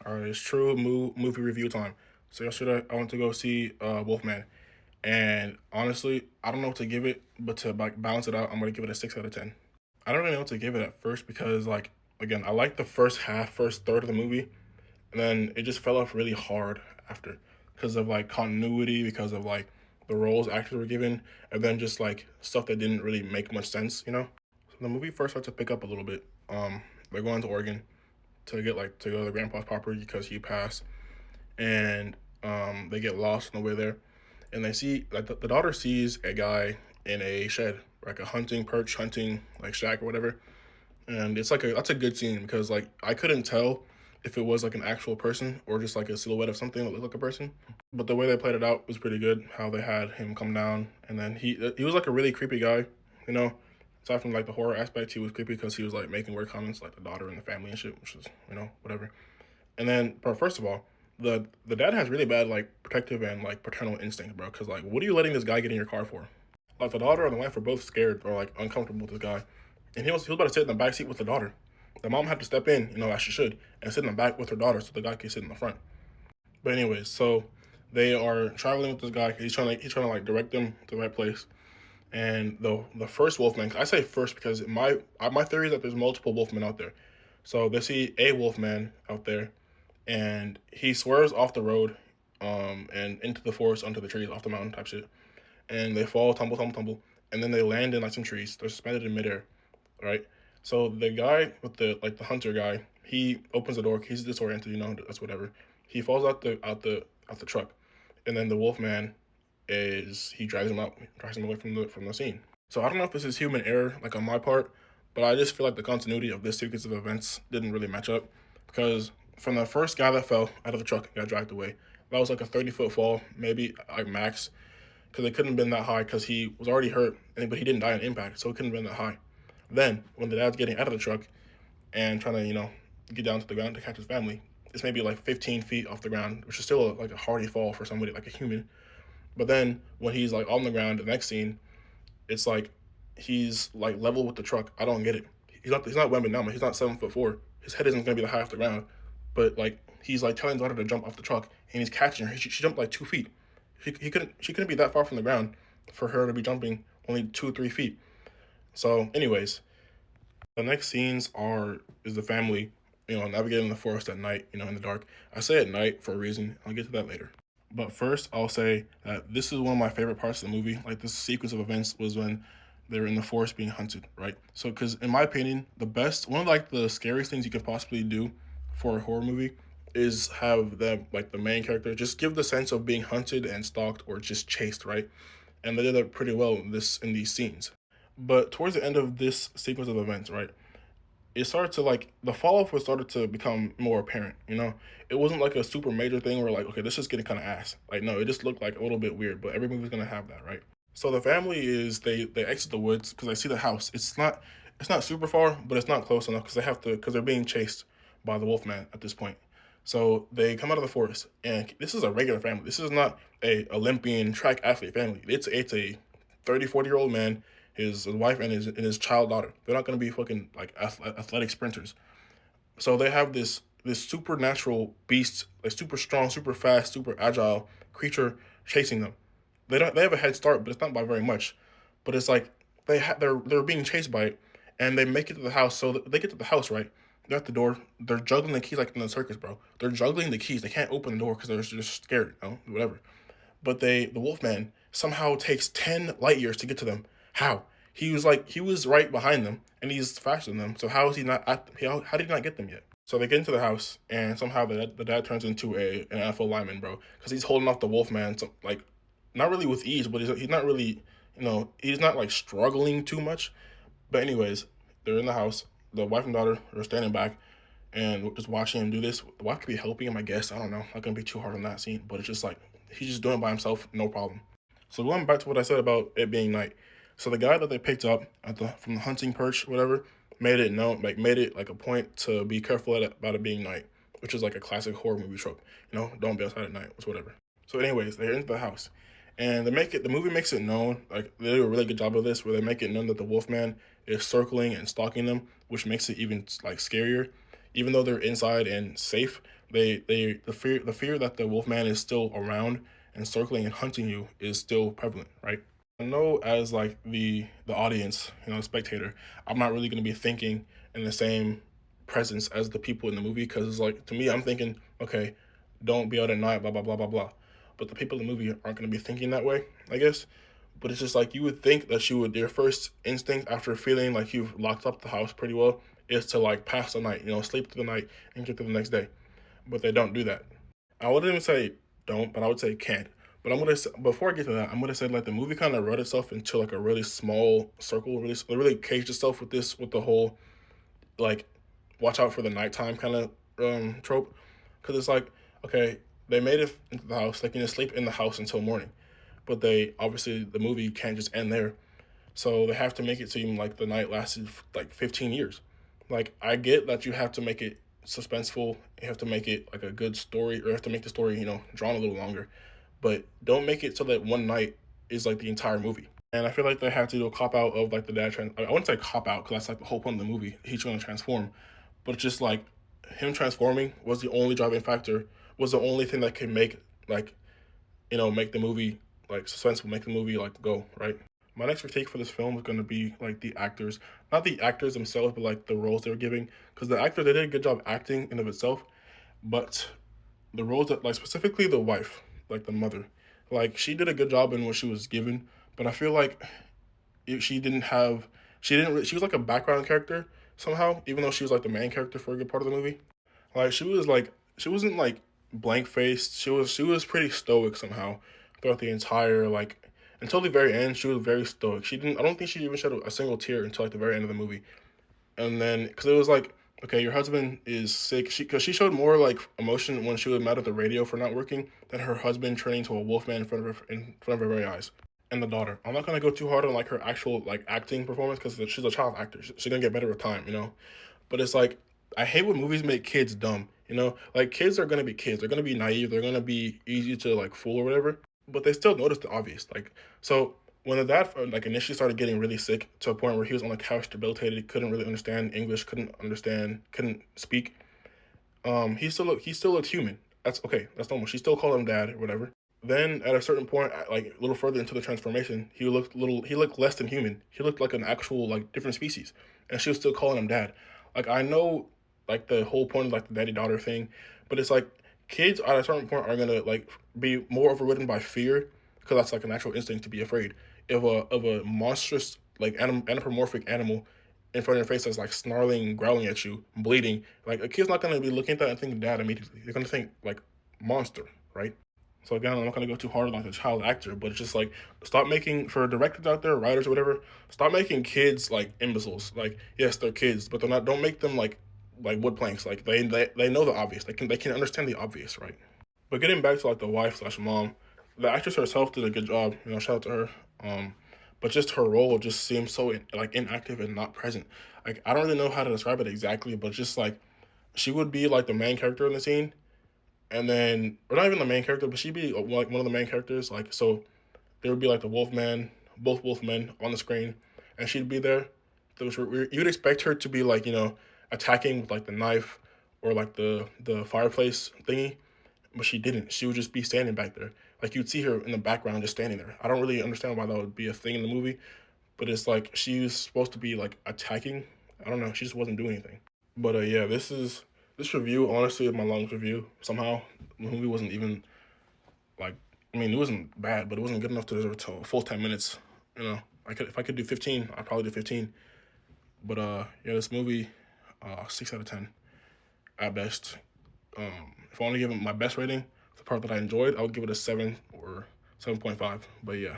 All right, it's true movie review time. So yesterday I went to go see Wolfman, and honestly, I don't know what to give it, but to like balance it out, I'm gonna give it a 6 out of 10. I don't really know what to give it at first because like again, I like the first half, first third of the movie, and then it just fell off really hard after because of like continuity, because of like the roles actors were given, and then just like stuff that didn't really make much sense. So the movie first starts to pick up a little bit. They're going to Oregon to go to the grandpa's property because he passed, and they get lost on the way there, and they see like the daughter sees a guy in a shed, like a hunting perch hunting like shack or whatever, and it's like that's a good scene because like I couldn't tell if it was like an actual person or just like a silhouette of something that looked like a person, but the way they played it out was pretty good. How they had him come down, and then he was like a really creepy guy, you know. Aside from like the horror aspect, he was creepy because he was like making weird comments like the daughter and the family and shit, which is whatever. And then, but first of all, the dad has really bad like protective and like paternal instinct, bro. Because like, what are you letting this guy get in your car for? Like the daughter and the wife were both scared or like uncomfortable with this guy, and he was about to sit in the back seat with the daughter. The mom had to step in, as she should, and sit in the back with her daughter so the guy could sit in the front. But anyways, so they are traveling with this guy. He's trying to like direct them to the right place. And the first Wolfman, I say first because my theory is that there's multiple Wolfmen out there. So they see a Wolfman out there, and he swerves off the road, and into the forest, onto the trees, off the mountain type shit. And they fall, tumble, tumble, tumble, and then they land in like some trees. They're suspended in midair, right? So the guy with the hunter guy, he opens the door. He's disoriented, that's whatever. He falls out the truck, and then the wolf man he drives him out, drives him away from the scene. So I don't know if this is human error, like on my part, but I just feel like the continuity of this sequence of events didn't really match up because from the first guy that fell out of the truck and got dragged away, that was like a 30-foot fall, maybe like max, because it couldn't have been that high because he was already hurt, but he didn't die on impact, so it couldn't have been that high. Then when the dad's getting out of the truck and trying to get down to the ground to catch his family, it's maybe like 15 feet off the ground, which is still like a hardy fall for somebody like a human. But then when he's like on the ground, the next scene, it's like he's like level with the truck. I don't get it. He's not Wembanyama. He's not 7'4". His head isn't gonna be the high off the ground, but like he's like telling his daughter to jump off the truck, and he's catching her. She jumped like 2 feet. She couldn't be that far from the ground for her to be jumping only 2 3 feet. So, anyways, the next scenes is the family, navigating the forest at night, in the dark. I say at night for a reason. I'll get to that later. But first, I'll say that this is one of my favorite parts of the movie. Like this sequence of events was when they're in the forest being hunted, right? So, because in my opinion, one of like the scariest things you could possibly do for a horror movie is have the main character just give the sense of being hunted and stalked or just chased, right? And they did that pretty well in these scenes. But towards the end of this sequence of events, right, it started to like the fall off was started to become more apparent. It wasn't like a super major thing where like, okay, this is getting kind of ass. Like, no, it just looked like a little bit weird. But every movie's gonna have that, right? So the family is they exit the woods because they see the house. It's not super far, but it's not close enough because they're being chased by the wolfman at this point. So they come out of the forest, and this is a regular family. This is not a Olympian track athlete family. It's a 30 40 year old man, his wife, and his child daughter. They're not going to be fucking like athletic sprinters. So they have this supernatural beast, like super strong, super fast, super agile creature chasing them. They have a head start, but it's not by very much. But it's like they're being chased by it, and they make it to the house. So they get to the house, right. They're at the door. They're juggling the keys like in the circus, bro. They're juggling the keys. They can't open the door because they're just scared, whatever. But the Wolfman somehow takes 10 light years to get to them. How? He was right behind them, and he's faster than them. So how is he not how did he not get them yet? So they get into the house, and somehow the dad turns into an NFL lineman, bro, because he's holding off the Wolfman, so, like, not really with ease, but he's not really, he's not like struggling too much. But anyways, they're in the house. The wife and daughter are standing back and just watching him do this. The wife could be helping him, I guess. I don't know. Not gonna be too hard on that scene, but it's just like he's just doing it by himself, no problem. So going back to what I said about it being night. So the guy that they picked up from the hunting perch, whatever, made it like a point to be careful about it being night, which is like a classic horror movie trope. Don't be outside at night, or whatever. So, anyways, they're into the house, and the movie makes it known, like they do a really good job of this, where they make it known that the Wolfman is circling and stalking them, which makes it even like scarier, even though they're inside and safe. The fear that the Wolfman is still around and circling and hunting you is still prevalent, right? I know as like the audience, the spectator, I'm not really gonna be thinking in the same presence as the people in the movie because it's like to me, I'm thinking, okay, don't be out at night, blah blah blah blah blah. But the people in the movie aren't gonna be thinking that way, I guess. But it's just like you would think that you would your first instinct after feeling like you've locked up the house pretty well is to like pass the night, sleep through the night and get through the next day. But they don't do that. I wouldn't even say don't, but I would say can't. But before I get to that, I'm gonna say like the movie kind of wrote itself into like a really small circle, really caged itself with the whole like watch out for the nighttime kind of trope, because it's like okay, they made it into the house, they can just sleep in the house until morning, but they obviously the movie can't just end there, so they have to make it seem like the night lasted like 15 years. Like I get that you have to make it suspenseful, you have to make it like a good story, or you have to make the story drawn a little longer, but don't make it so that one night is like the entire movie. And I feel like they have to do a cop out of like the dad I wouldn't say cop out because that's like the whole point of the movie. He's going to transform, but it's just like him transforming was the only driving factor, was the only thing that could make like make the movie like suspenseful, make the movie like go right. My next critique for this film is going to be like the actors, not the actors themselves, but like the roles they were giving, because the actors they did a good job acting in of itself, but the roles that like specifically the wife, like the mother, like she did a good job in what she was given, but I feel like she didn't have she was like a background character somehow, even though she was like the main character for a good part of the movie. Like she wasn't like blank faced. She was pretty stoic somehow throughout the entire like until the very end. She was very stoic. She didn't. I don't think she even shed a single tear until like the very end of the movie. And then because it was like okay, your husband is sick. Because she showed more like emotion when she was mad at the radio for not working than her husband turning into a wolf man in front of her very eyes. And the daughter. I'm not gonna go too hard on like her actual like acting performance because she's a child actor. She's gonna get better with time. But it's like I hate when movies make kids dumb. Like kids are gonna be kids. They're gonna be naive. They're gonna be easy to like fool or whatever. But they still notice the obvious. Like so when the dad like initially started getting really sick to a point where he was on the couch debilitated, couldn't really understand English, couldn't speak. He still looked human. That's okay. That's normal. She still called him dad or whatever. Then at a certain point, like a little further into the transformation, he looked less than human. He looked like an actual like different species, and she was still calling him dad. Like I know, like the whole point of like the daddy daughter thing, but it's like kids at a certain point are gonna like be more overridden by fear because that's like a natural instinct to be afraid of a monstrous like anthropomorphic animal in front of your face that's like snarling, growling at you, bleeding. Like a kid's not gonna be looking at that and thinking dad immediately. They're gonna think like monster, right? So again, I'm not gonna go too hard on like a child actor, but it's just like stop making for directors out there, writers or whatever. Stop making kids like imbeciles. Like yes, they're kids, but they're not. Don't make them like wood planks. Like they know the obvious. They can understand the obvious, right? But getting back to like the wife slash mom, the actress herself did a good job. Shout out to her. But just her role just seems so like inactive and not present. Like I don't really know how to describe it exactly, but just like she would be like the main character in the scene, and then or not even the main character, but she'd be like one of the main characters. Like so, there would be like the Wolfman, both Wolfmen on the screen, and she'd be there. You'd expect her to be like attacking with like the knife or like the fireplace thingy, but she didn't. She would just be standing back there. Like you'd see her in the background just standing there. I don't really understand why that would be a thing in the movie, but it's like she was supposed to be like attacking. I don't know. She just wasn't doing anything. But yeah, this review honestly is my longest review. Somehow the movie wasn't even like I mean it wasn't bad, but it wasn't good enough to deserve a full 10 minutes. If I could do 15, I'd probably do 15. But yeah, this movie, 6 out of 10 at best. If I want to give it my best rating, the part that I enjoyed, I would give it a 7 or 7.5. But yeah.